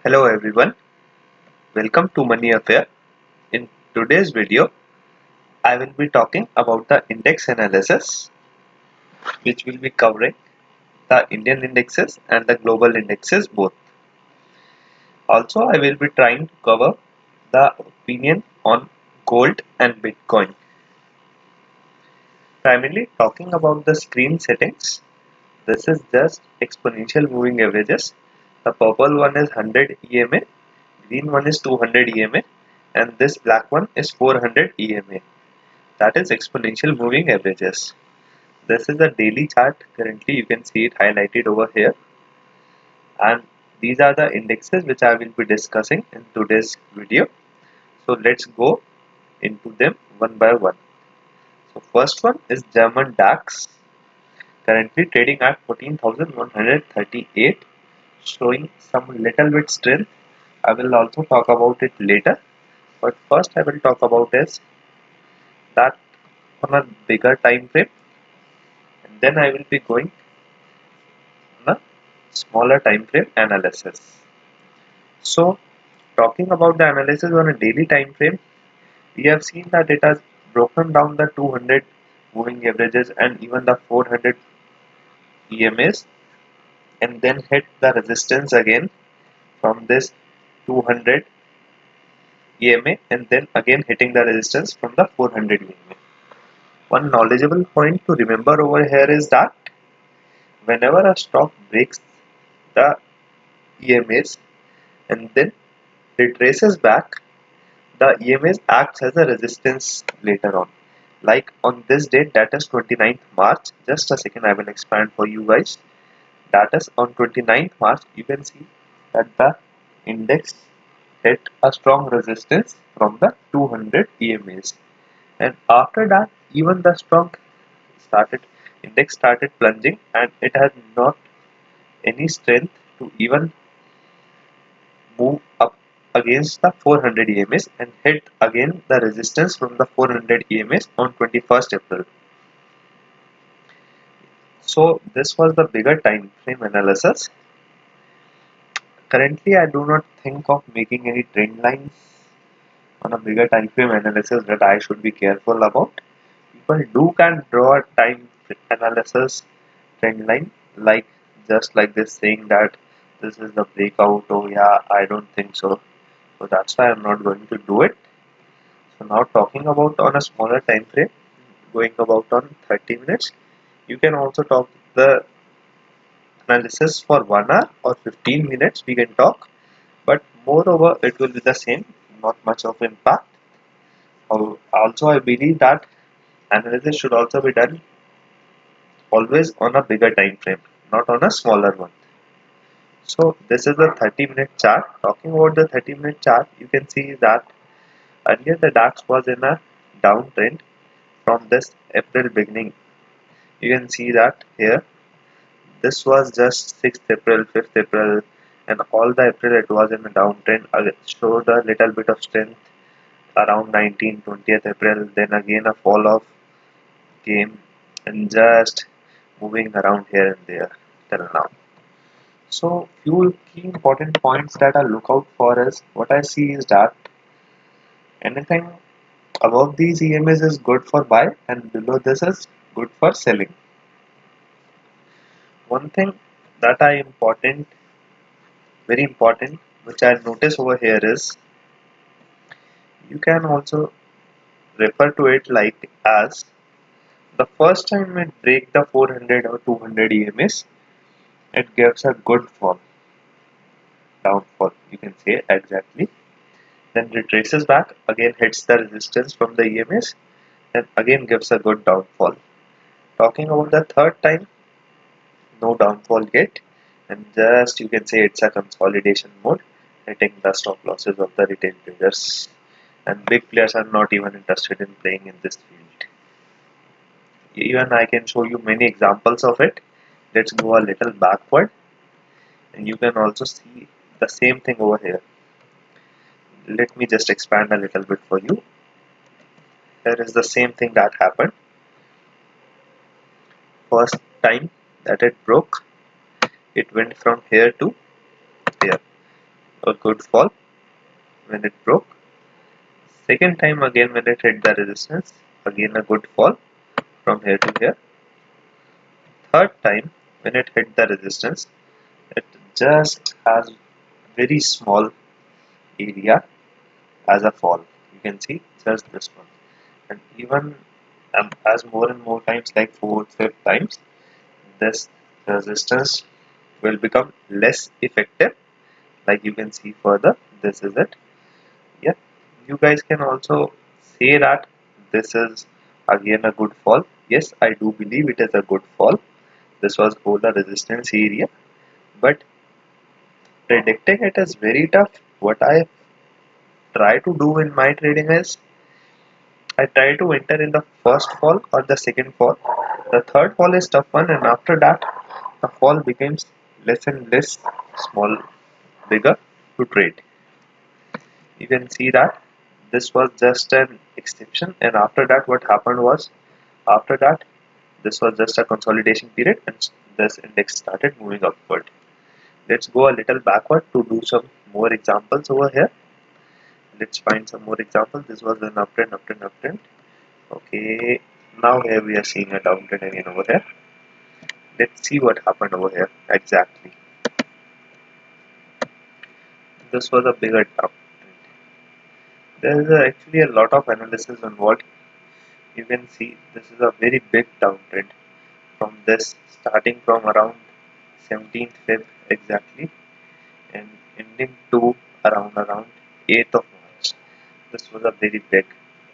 Hello everyone, welcome to Money Affair. In today's video, I will be talking about the index analysis, which will be covering the Indian indexes and the global indexes both. Also, I will be trying to cover the opinion on gold and Bitcoin. Primarily talking about the screen settings, this is just exponential moving averages. The purple one is 100 EMA, green one is 200 EMA, and this black one is 400 EMA. That is exponential moving averages. This is a daily chart. Currently you can see it highlighted over here, and these are the indexes which I will be discussing in today's video. So let's go into them one by one. So first one is German DAX, currently trading at 14,138, showing some little bit strength. I will also talk about it later, but first I will talk about is that on a bigger time frame, and then I will be going on a smaller time frame analysis. So talking about the analysis on a daily time frame, we have seen that it has broken down the 200 moving averages and even the 400 EMAs, and then hit the resistance again from this 200 EMA, and then again hitting the resistance from the 400 EMA. One knowledgeable point to remember over here is that whenever a stock breaks the EMAs and then retraces back, the EMAs acts as a resistance later on. Like on this date, that is 29th March. Just a second, I will expand for you guys. That is on 29th March, you can see that the index hit a strong resistance from the 200 EMAs. And after that, even the strong started index started plunging, and it had not any strength to even move up against the 400 EMAs and hit again the resistance from the 400 EMAs on 21st April. So this was the bigger time frame analysis. Currently, I do not think of making any trend lines on a bigger time frame analysis that I should be careful about. People can draw a time analysis trend line, like just like this, saying that this is the breakout. Oh yeah, I don't think so. So that's why I'm not going to do it. So now talking about on a smaller time frame, going about on 30 minutes, you can also talk the analysis for 1 hour or 15 minutes. We can talk, but moreover, it will be the same, not much of impact. Also, I believe that analysis should also be done always on a bigger time frame, not on a smaller one. So this is the 30-minute chart. Talking about the 30-minute chart, you can see that earlier the DAX was in a downtrend from this April beginning. You can see that here. This was just 6th April, 5th April, and all the April it was in a downtrend. It showed a little bit of strength around 19th, 20th April. Then again a fall off came, and just moving around here and there till now. So few key important points that I look out for is, what I see is that anything above these EMAs is good for buy and below this is good for selling. One thing that I important, very important, which I notice over here is, you can also refer to it like as the first time it break the 400 or 200 EMAs, it gives a good fall, downfall, you can say exactly. Then retraces back, again hits the resistance from the EMAs, and again gives a good downfall. Talking about the third time, no downfall yet, and just you can say it's a consolidation mode, hitting the stop losses of the retail traders, and big players are not even interested in playing in this field. Even I can show you many examples of it. Let's go a little backward, and you can also see the same thing over here. Let me just expand a little bit for you. Here is the same thing that happened. First time that it broke, it went from here to here. a good fall when it broke. Second time again when it hit the resistance, again a good fall from here to here. Third time when it hit the resistance, it just has very small area as a fall. You can see just this one. And even as more and more times, like fourth, fifth times, this resistance will become less effective. Like you can see further, this is it. Yeah, you guys can also say that this is again a good fall. Yes, I do believe it is a good fall. This was whole the resistance area, but predicting it is very tough. What I try to do in my trading is I try to enter in the first fall or the second fall. The third fall is tough one, and after that the fall becomes less and less small, bigger to trade. You can see that this was just an exception, and after that what happened was, after that this was just a consolidation period and this index started moving upward. Let's go a little backward to do some more examples over here. Let's find some more examples. This was an uptrend, uptrend, uptrend. Okay, now here we are seeing a downtrend again over here. Let's see what happened over here exactly. This was a bigger downtrend. There is actually a lot of analysis involved. You can see this is a very big downtrend from this, starting from around 17th Feb exactly and ending to around 8th of March. This was a very big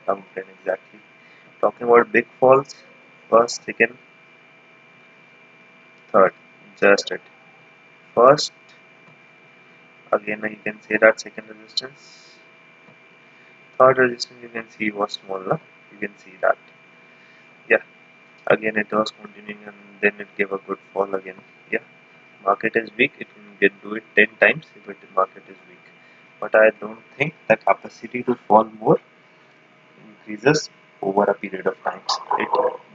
downtrend exactly. Talking about big falls, first, second, third, just it. First, again you can say that second resistance, third resistance you can see was smaller. You can see that. Yeah, again it was continuing and then it gave a good fall again. Yeah, market is weak. It can do it 10 times if the market is weak. But I don't think the capacity to fall more increases over a period of time. It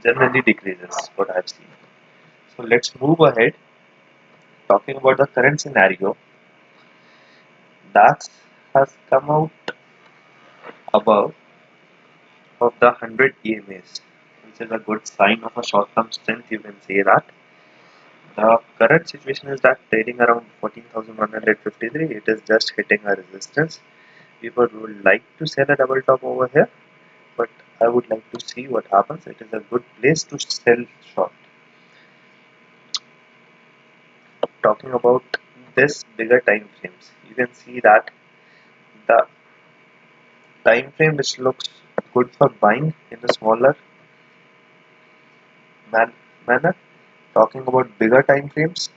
generally decreases, what I've seen. So let's move ahead. Talking about the current scenario, DAX has come out above of the 100 EMAs, which is a good sign of a short-term strength. You can say that. The current situation is that trading around 14,153, it is just hitting a resistance. People would like to sell a double top over here, but I would like to see what happens. It is a good place to sell short. Talking about this bigger time frames, you can see that the time frame which looks good for buying in a smaller manner. Talking about bigger time frames,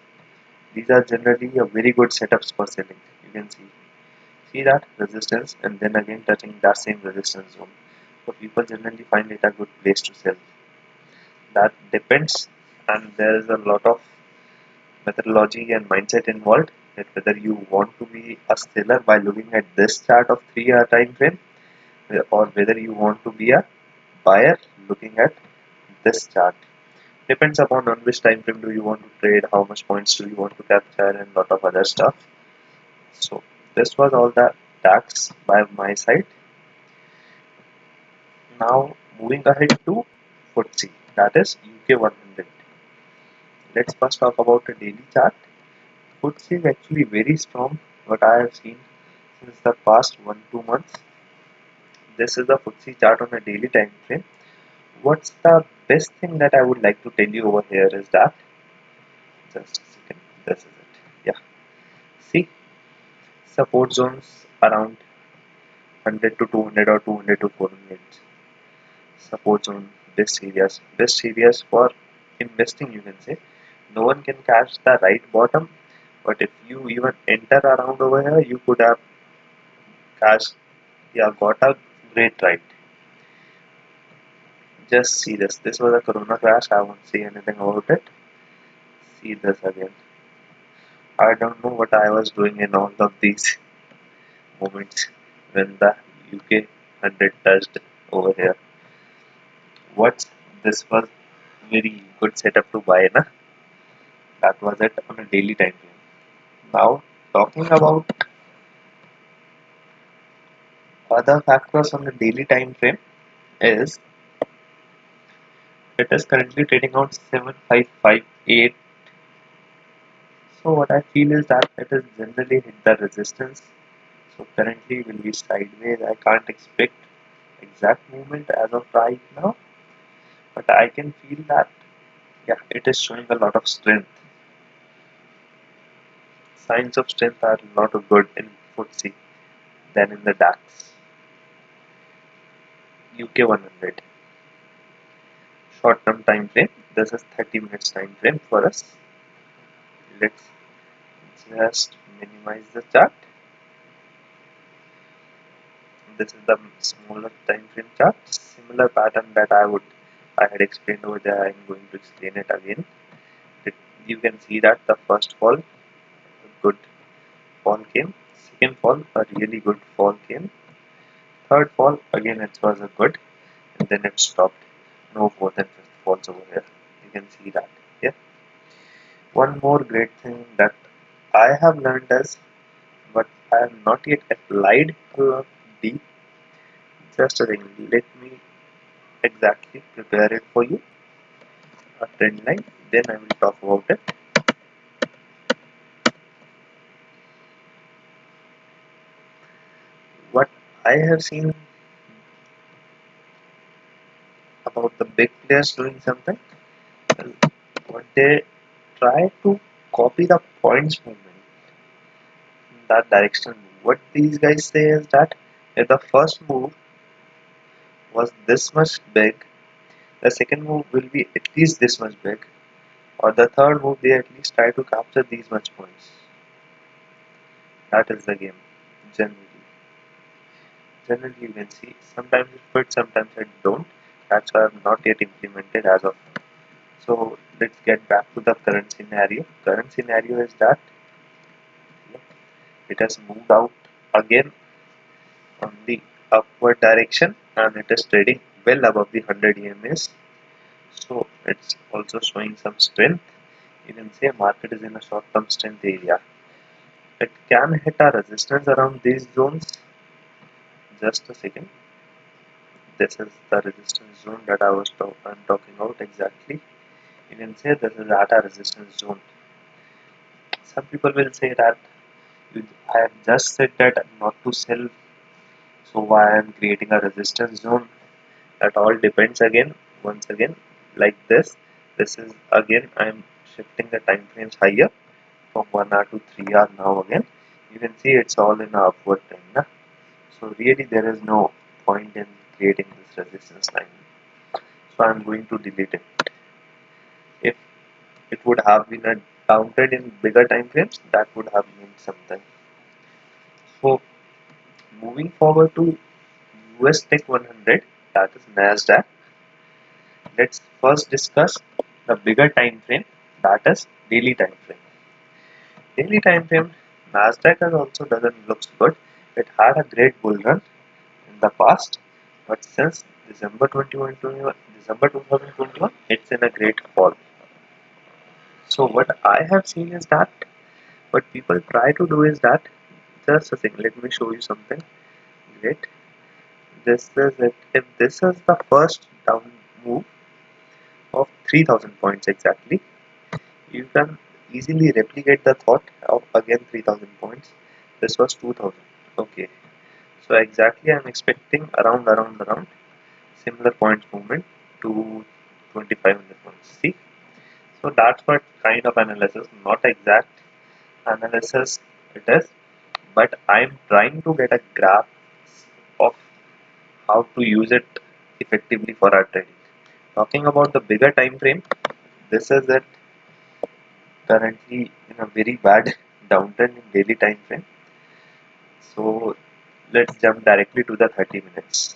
these are generally a very good setups for selling. You can see that resistance and then again touching that same resistance zone. So people generally find it a good place to sell. That depends, and there is a lot of methodology and mindset involved, that whether you want to be a seller by looking at this chart of 3 hour time frame, or whether you want to be a buyer looking at this chart. Depends upon on which time frame do you want to trade, how much points do you want to capture, and lot of other stuff. So this was all the DAX by my side. Now moving ahead to FTSE, that is UK 100. Let's first talk about the daily chart. FTSE is actually very strong. What I have seen since the past 1-2 months. This is the FTSE chart on a daily time frame. What's the best thing that I would like to tell you over here is that, just a second, this is it. Yeah, see, support zones around 100 to 200 or 200 to 400. Support zone, best areas for investing, you can say. No one can catch the right bottom, but if you even enter around over here, you could have catch, yeah, got a great ride. Just see this. This was a corona crash. I won't say anything about it. See this again. I don't know what I was doing in all of these moments when the UK 100 touched over here. What, this was very good setup to buy, na? That was it on a daily time frame. Now talking about Other factors on the daily time frame is it is currently trading out 7558. So what I feel is that it is generally hit the resistance. So currently will be sideways. I can't expect exact movement as of right now, but I can feel that yeah, it is showing a lot of strength. Signs of strength are a lot of good in FTSE than in the DAX. UK 100 short-term time frame. This is 30 minutes time frame for us. Let's just minimize the chart. This is the smaller time frame chart. Similar pattern that I had explained over there. I am going to explain it again. You can see that the first fall, a good fall came. Second fall, a really good fall came. Third fall, again it was a good, and then it stopped. No more than fifth falls over here. You can see that. Yeah. One more great thing that I have learned is, but I have not yet applied deep. Just a thing. Let me exactly prepare it for you. A trend line. Then I will talk about it. What I have seen about the big players doing something, well, what they try to copy the points movement in that direction. What these guys say is that if the first move was this much big, the second move will be at least this much big, or the third move they at least try to capture these much points. That is the game. Generally, generally you can see sometimes it fits, sometimes it don't. That's why I've not yet implemented as of now. So let's get back to the current scenario. Current scenario is that it has moved out again on the upward direction and it is trading well above the 100 EMAs. So it's also showing some strength. You can say market is in a short-term strength area. It can hit a resistance around these zones. Just a second. This is the resistance zone that I'm talking about exactly. You can say this is at a resistance zone. Some people will say that I have just said that not to sell, so why I am creating a resistance zone. That all depends again. Once again, like this. This is again I am shifting the time frames higher from 1 hour to 3 hour now again. You can see it's all in a upward trend. Na? So really there is no point in creating this resistance line. So I'm going to delete it. If it would have been a downtrend in bigger time frames, that would have meant something. So moving forward to US Tech 100, that is Nasdaq. Let's first discuss the bigger time frame, that is daily time frame. Daily time frame, Nasdaq has also doesn't looks good. It had a great bull run in the past, but since December 2021, December 2021, it's in a great fall. So what I have seen is that what people try to do is that just a thing. Let me show you something great. This is it. If this is the first down move of 3000 points exactly, you can easily replicate the thought of again 3000 points. This was 2000. Okay. So exactly I'm expecting around similar points movement to 2500 points. See? So that's what kind of analysis, not exact analysis it is, but I'm trying to get a grasp of how to use it effectively for our trading. Talking about the bigger time frame, this is it currently in a very bad downtrend in daily time frame. So let's jump directly to the 30 minutes.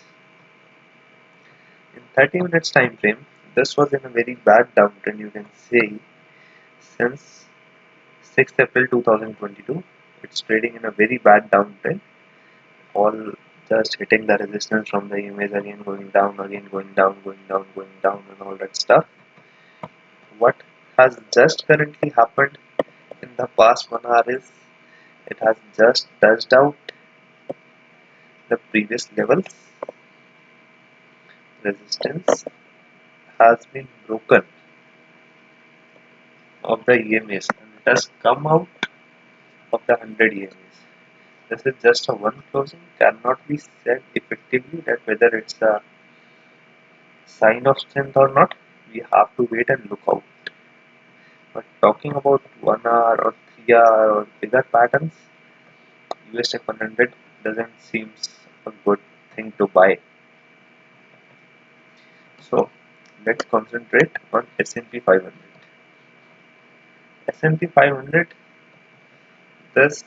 In 30 minutes time frame, this was in a very bad downtrend, you can say, since 6th April 2022. It's trading in a very bad downtrend, all just hitting the resistance from the image, again going down, again going down, going down, going down, and all that stuff. What has just currently happened in the past 1 hour is it has just touched out the previous levels resistance has been broken of the EMAs and it has come out of the 100 EMAs. This is just a one closing, cannot be said effectively that whether it's a sign of strength or not. We have to wait and look out. But talking about 1 hour or 3 hour or bigger patterns, US Tech 100 doesn't seem a good thing to buy. So let's concentrate on S&P 500. S&P 500, this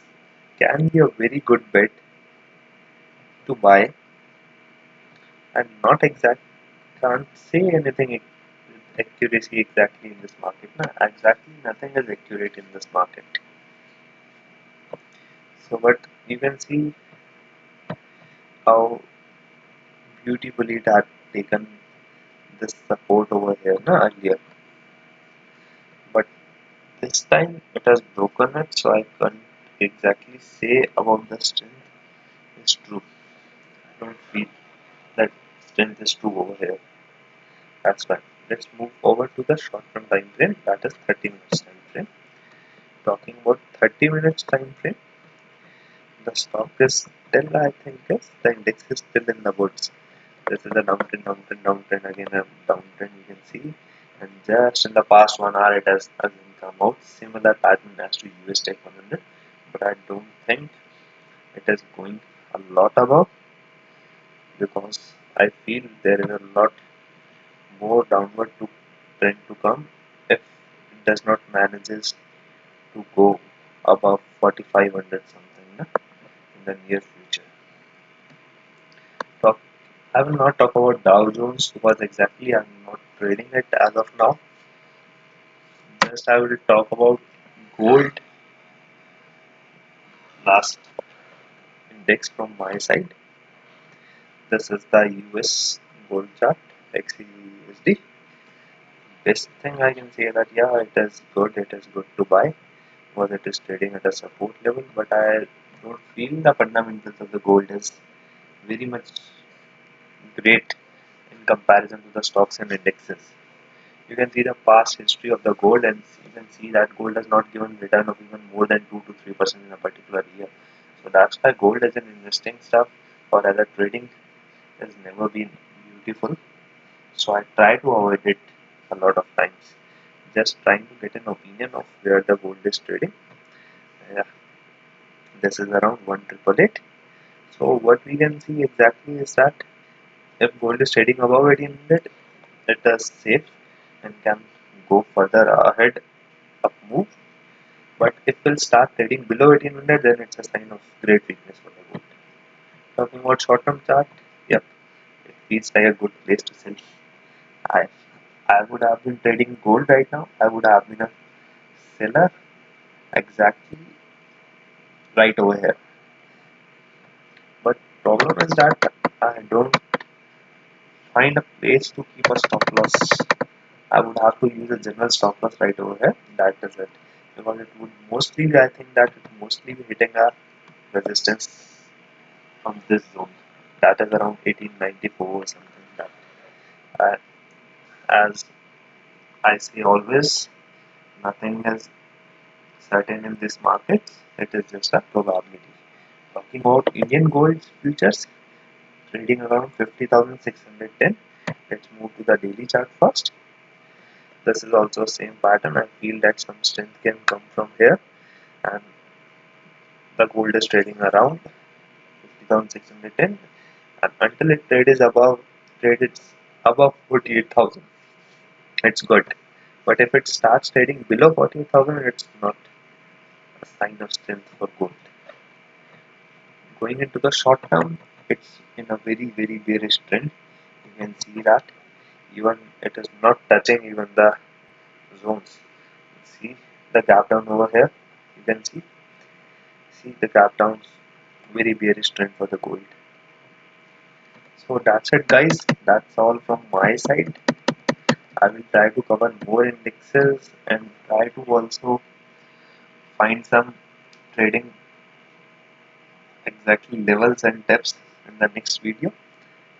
can be a very good bet to buy and not exact, can't say anything with accuracy exactly in this market. No, exactly nothing is accurate in this market. So but you can see how beautifully it had taken this support over here earlier. But this time it has broken it, so I can't exactly say about the strength is true. I don't feel that strength is true over here. That's fine. Let's move over to the short-term time frame, that is 30 minutes time frame. Talking about 30 minutes time frame, the stock is still, I think, is the index is still in the woods. This is a downtrend, again a downtrend you can see, and just in the past 1 hour it has again come out similar pattern as to US Tech 100, but I don't think it is going a lot above because I feel there is a lot more downward to trend to come if it does not manages to go above 4500 something in the near future. Talk, I will not talk about Dow Jones because exactly I'm not trading it as of now. Just I will talk about gold, last index from my side. This is the US gold chart, XUSD. Best thing I can say that yeah, it is good to buy because it is trading at a support level, but I don't feel the fundamentals of the gold is very much great in comparison to the stocks and indexes. You can see the past history of the gold and you can see that gold has not given return of even more than 2 to 3% in a particular year. So that's why gold as an investing stuff or as a trading has never been beautiful. So I try to avoid it a lot of times. Just trying to get an opinion of where the gold is trading. Yeah, this is around 1888. So what we can see exactly is that if gold is trading above 1800, it is safe and can go further ahead up move. But if we'll start trading below 1800, then it's a sign of great weakness for the gold. Talking about short-term chart, yep, it feels like a good place to sell. I I would have been trading gold right now. I would have been a seller exactly right over here. But problem is that I don't find a place to keep a stop loss. I would have to use a general stop loss right over here. That is it. Because it would mostly be, I think that it would mostly be hitting a resistance from this zone. That is around 1894 or something. That uh, as I say always, nothing is certain in this market. It is just a probability. Talking about Indian gold futures trading around 50,610. Let's move to the daily chart first. This is also same pattern. I feel that some strength can come from here, and the gold is trading around 50,610, and until it trades above 48,000, it's good. But if it starts trading below 48,000, it's not a sign of strength for gold. Going into the short term, it's in a very bearish trend. You can see that even it is not touching even the zones. See the gap down over here. You can see the gap down. Very bearish trend for the gold. So that's it, guys. That's all from my side. I will try to cover more indexes and try to also find some trading exactly levels and depths in the next video.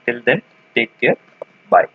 Till then, take care. Bye.